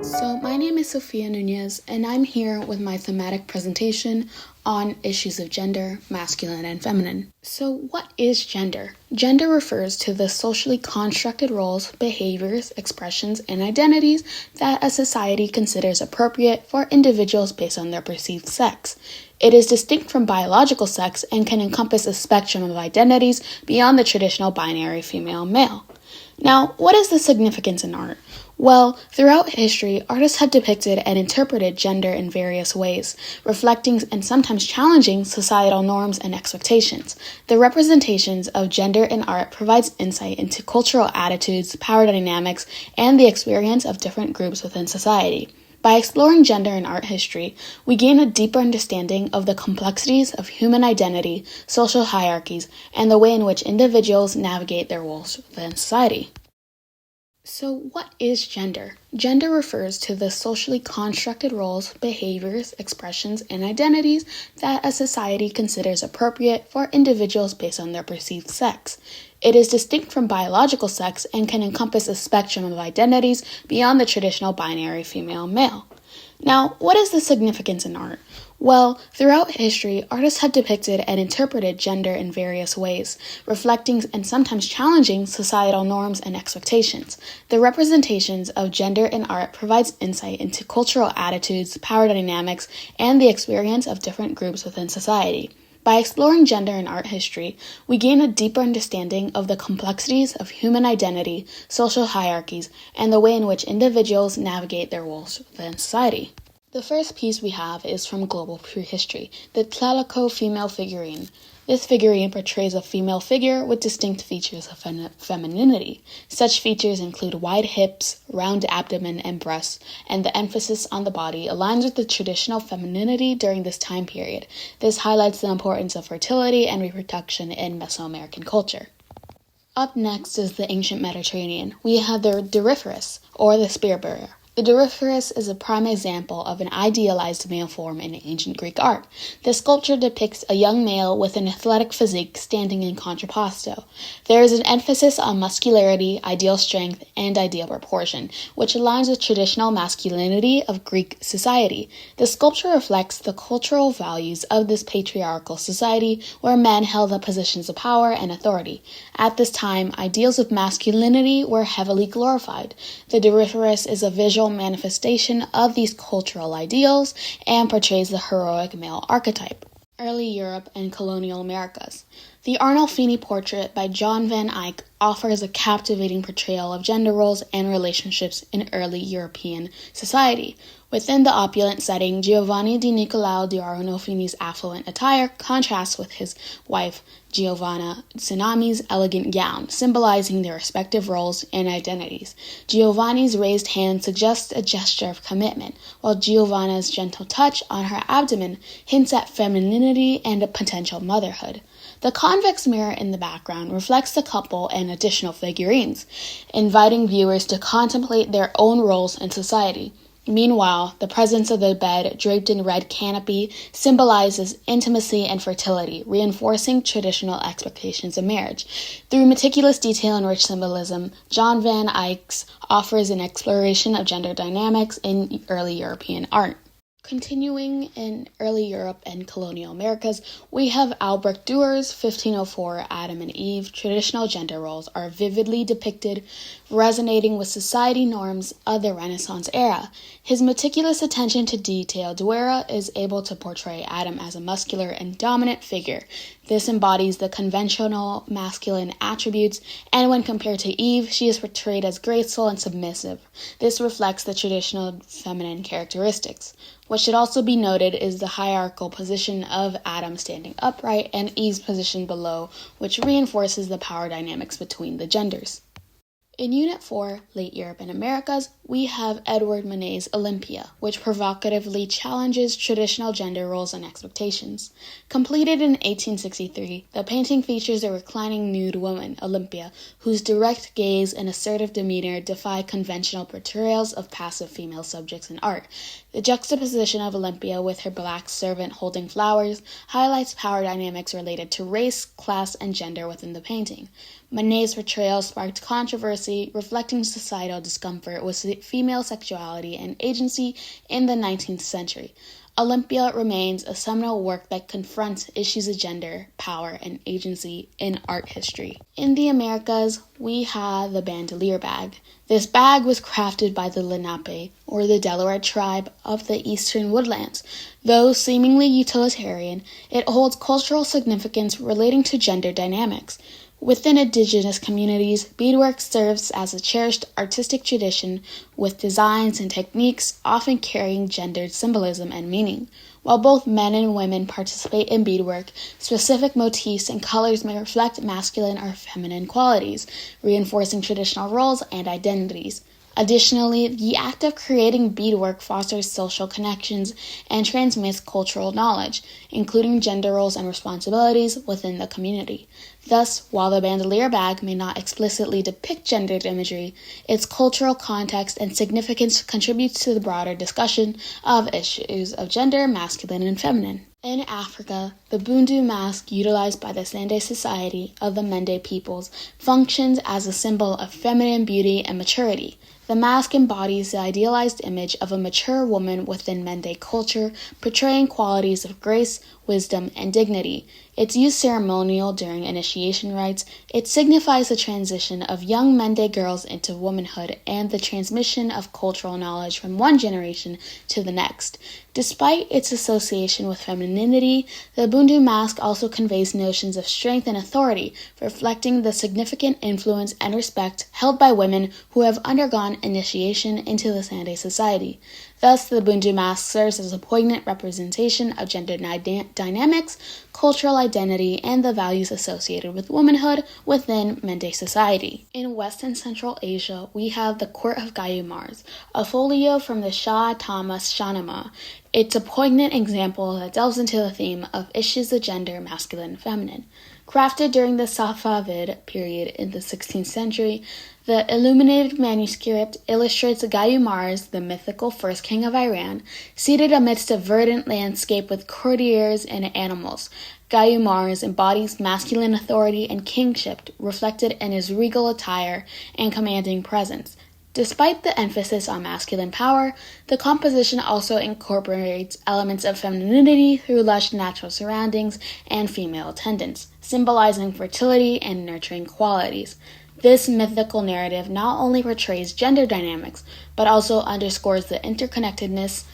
So, my name is Sofia Nunez, and I'm here with my thematic presentation on issues of gender, masculine, and feminine. So, what is gender? Gender refers to the socially constructed roles, behaviors, expressions, and identities that a society considers appropriate for individuals based on their perceived sex. It is distinct from biological sex and can encompass a spectrum of identities beyond the traditional binary female-male. Now, what is the significance in art? Well, throughout history, artists have depicted and interpreted gender in various ways, reflecting and sometimes challenging societal norms and expectations. The representations of gender in art provides insight into cultural attitudes, power dynamics, and the experience of different groups within society. By exploring gender in art history, we gain a deeper understanding of the complexities of human identity, social hierarchies, and the way in which individuals navigate their roles within society. So, what is gender? Gender refers to the socially constructed roles, behaviors, expressions, and identities that a society considers appropriate for individuals based on their perceived sex. It is distinct from biological sex and can encompass a spectrum of identities beyond the traditional binary female-male. Now, what is the significance in art? Well, throughout history, artists have depicted and interpreted gender in various ways, reflecting and sometimes challenging societal norms and expectations. The representations of gender in art provides insight into cultural attitudes, power dynamics, and the experience of different groups within society. By exploring gender in art history, we gain a deeper understanding of the complexities of human identity, social hierarchies, and the way in which individuals navigate their roles within society. The first piece we have is from Global Prehistory, the Tlaloco female figurine. This figurine portrays a female figure with distinct features of femininity. Such features include wide hips, round abdomen and breasts, and the emphasis on the body aligns with the traditional femininity during this time period. This highlights the importance of fertility and reproduction in Mesoamerican culture. Up next is the ancient Mediterranean. We have the Doryphorus, or the spear bearer. The Doryphorus is a prime example of an idealized male form in ancient Greek art. The sculpture depicts a young male with an athletic physique standing in contrapposto. There is an emphasis on muscularity, ideal strength, and ideal proportion, which aligns with traditional masculinity of Greek society. The sculpture reflects the cultural values of this patriarchal society where men held the positions of power and authority. At this time, ideals of masculinity were heavily glorified. The Doryphorus is a visual manifestation of these cultural ideals and portrays the heroic male archetype. Early Europe and colonial Americas. The Arnolfini portrait by John van Eyck offers a captivating portrayal of gender roles and relationships in early European society. Within the opulent setting, Giovanni di Niccolao di Arnolfini's affluent attire contrasts with his wife Giovanna Tsunami's elegant gown, symbolizing their respective roles and identities. Giovanni's raised hand suggests a gesture of commitment, while Giovanna's gentle touch on her abdomen hints at femininity and a potential motherhood. The convex mirror in the background reflects the couple and additional figurines, inviting viewers to contemplate their own roles in society. Meanwhile, the presence of the bed draped in red canopy symbolizes intimacy and fertility, reinforcing traditional expectations of marriage. Through meticulous detail and rich symbolism, John van Eyck offers an exploration of gender dynamics in early European art. Continuing in early Europe and colonial Americas, we have Albrecht Dührer's 1504 Adam and Eve. Traditional gender roles are vividly depicted, resonating with society norms of the Renaissance era. His meticulous attention to detail, Dürer is able to portray Adam as a muscular and dominant figure. This embodies the conventional masculine attributes, and when compared to Eve, she is portrayed as graceful and submissive. This reflects the traditional feminine characteristics. What should also be noted is the hierarchical position of Adam standing upright and Eve's position below, which reinforces the power dynamics between the genders. In Unit 4, Late Europe and Americas, we have Edward Manet's Olympia, which provocatively challenges traditional gender roles and expectations. Completed in 1863, the painting features a reclining nude woman, Olympia, whose direct gaze and assertive demeanor defy conventional portrayals of passive female subjects in art. The juxtaposition of Olympia with her black servant holding flowers highlights power dynamics related to race, class, and gender within the painting. Manet's portrayal sparked controversy, reflecting societal discomfort with female sexuality and agency in the 19th century. Olympia remains a seminal work that confronts issues of gender, power, and agency in art history. In the Americas, we have the bandolier bag. This bag was crafted by the Lenape, or the Delaware tribe of the eastern woodlands. Though seemingly utilitarian, it holds cultural significance relating to gender dynamics. Within indigenous communities, beadwork serves as a cherished artistic tradition, with designs and techniques often carrying gendered symbolism and meaning. While both men and women participate in beadwork, specific motifs and colors may reflect masculine or feminine qualities, reinforcing traditional roles and identities. Additionally, the act of creating beadwork fosters social connections and transmits cultural knowledge, including gender roles and responsibilities within the community. Thus, while the bandolier bag may not explicitly depict gendered imagery, its cultural context and significance contributes to the broader discussion of issues of gender, masculine, and feminine. In Africa, the Bundu mask utilized by the Sande Society of the Mende peoples functions as a symbol of feminine beauty and maturity. The mask embodies the idealized image of a mature woman within Mende culture, portraying qualities of grace, wisdom, and dignity. It's used ceremonial during initiation rites. It signifies the transition of young Mende girls into womanhood and the transmission of cultural knowledge from one generation to the next. Despite its association with femininity, the Bundu mask also conveys notions of strength and authority, reflecting the significant influence and respect held by women who have undergone initiation into the Sande society. Thus, the Bundu mask serves as a poignant representation of gender dynamics, cultural identity, and the values associated with womanhood within Mende society. In West and Central Asia, we have the Court of Gayumars, a folio from the Shah Tahmas Shahnameh. It's a poignant example that delves into the theme of issues of gender, masculine, and feminine. Crafted during the Safavid period in the 16th century, the illuminated manuscript illustrates Gayumars, the mythical first king of Iran, seated amidst a verdant landscape with courtiers and animals. Gayumars embodies masculine authority and kingship, reflected in his regal attire and commanding presence. Despite the emphasis on masculine power, the composition also incorporates elements of femininity through lush natural surroundings and female attendants, symbolizing fertility and nurturing qualities. This mythical narrative not only portrays gender dynamics, but also underscores the interconnectedness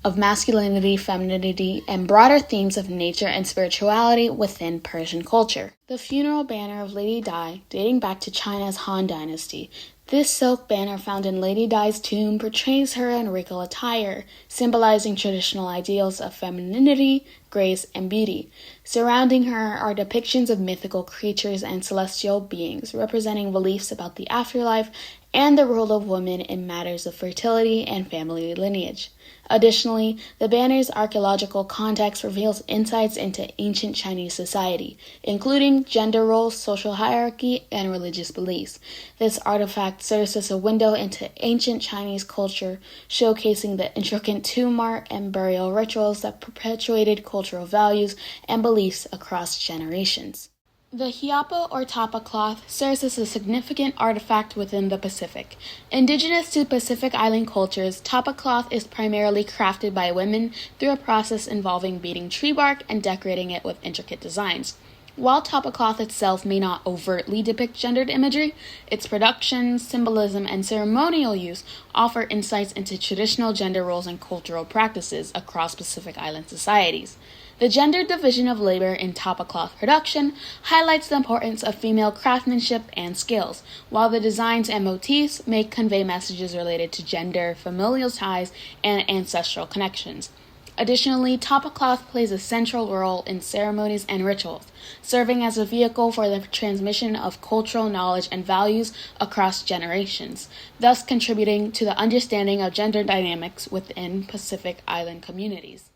of masculinity, femininity, and broader themes of nature and spirituality within Persian culture. The funeral banner of Lady Di, dating back to China's Han Dynasty. This silk banner found in Lady Di's tomb portrays her in regal attire, symbolizing traditional ideals of femininity, grace, and beauty. Surrounding her are depictions of mythical creatures and celestial beings, representing beliefs about the afterlife and the role of women in matters of fertility and family lineage. Additionally, the banner's archaeological context reveals insights into ancient Chinese society, including gender roles, social hierarchy, and religious beliefs. This artifact serves as a window into ancient Chinese culture, showcasing the intricate tomb art and burial rituals that perpetuated cultural values and beliefs across generations. The hiapo or tapa cloth serves as a significant artifact within the Pacific. Indigenous to Pacific Island cultures, tapa cloth is primarily crafted by women through a process involving beating tree bark and decorating it with intricate designs. While tapa cloth itself may not overtly depict gendered imagery, its production, symbolism, and ceremonial use offer insights into traditional gender roles and cultural practices across Pacific Island societies. The gender division of labor in tapa cloth production highlights the importance of female craftsmanship and skills, while the designs and motifs may convey messages related to gender, familial ties, and ancestral connections. Additionally, tapa cloth plays a central role in ceremonies and rituals, serving as a vehicle for the transmission of cultural knowledge and values across generations, thus contributing to the understanding of gender dynamics within Pacific Island communities.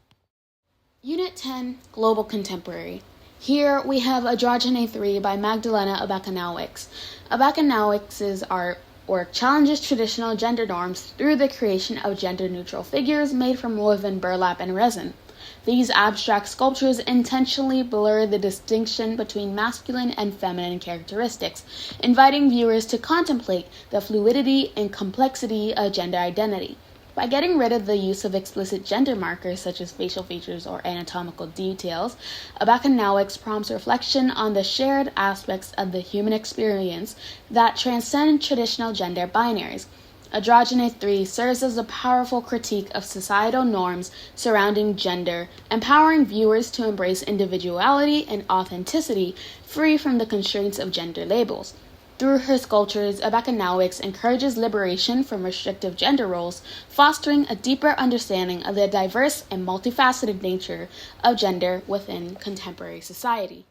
Unit 10, Global Contemporary. Here we have Androgyne 3 by Magdalena Abakanowicz. Abakanowicz's art work challenges traditional gender norms through the creation of gender-neutral figures made from woven burlap and resin. These abstract sculptures intentionally blur the distinction between masculine and feminine characteristics, inviting viewers to contemplate the fluidity and complexity of gender identity. By getting rid of the use of explicit gender markers such as facial features or anatomical details, Abakanowicz prompts reflection on the shared aspects of the human experience that transcend traditional gender binaries. Androgyny 3 serves as a powerful critique of societal norms surrounding gender, empowering viewers to embrace individuality and authenticity free from the constraints of gender labels. Through her sculptures, Abakanowicz encourages liberation from restrictive gender roles, fostering a deeper understanding of the diverse and multifaceted nature of gender within contemporary society.